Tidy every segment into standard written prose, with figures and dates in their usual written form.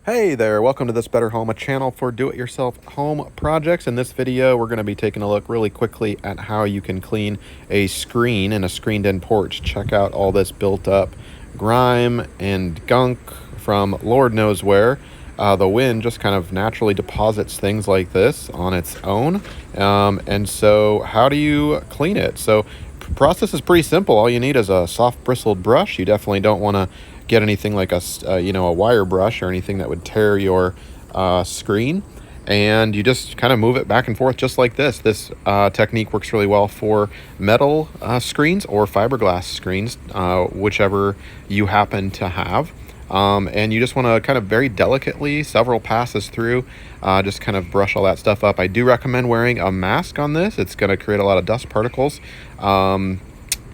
Hey there, welcome to This Better Home, a channel for do-it-yourself home projects. In this video, we're going to be taking a look really quickly at how you can clean a screen in a screened-in porch. Check out all this built-up grime and gunk from Lord knows where. The wind just kind of naturally deposits things like this on its own. And so how do you clean it? So process is pretty simple. All you need is a soft bristled brush. You definitely don't want to get anything like a wire brush or anything that would tear your screen, and you just kind of move it back and forth just like this. This technique works really well for metal screens or fiberglass screens, whichever you happen to have. And you just want to kind of very delicately, several passes through, just kind of brush all that stuff up. I do recommend wearing a mask on this. It's going to create a lot of dust particles.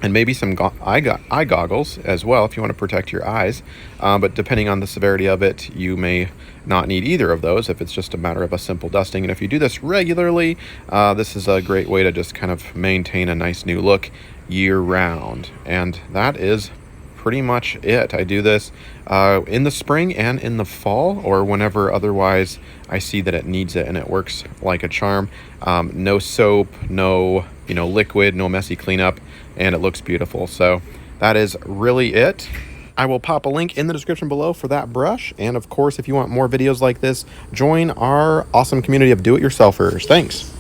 And maybe some eye goggles as well if you want to protect your eyes. But depending on the severity of it, you may not need either of those if it's just a matter of a simple dusting. And if you do this regularly, this is a great way to just kind of maintain a nice new look year round. And that is pretty much it. I do this in the spring and in the fall, or whenever otherwise I see that it needs it, and it works like a charm. No soap, no liquid, no messy cleanup, and it looks beautiful. So that is really it. I will pop a link in the description below for that brush, and of course, if you want more videos like this, join our awesome community of do-it-yourselfers. Thanks.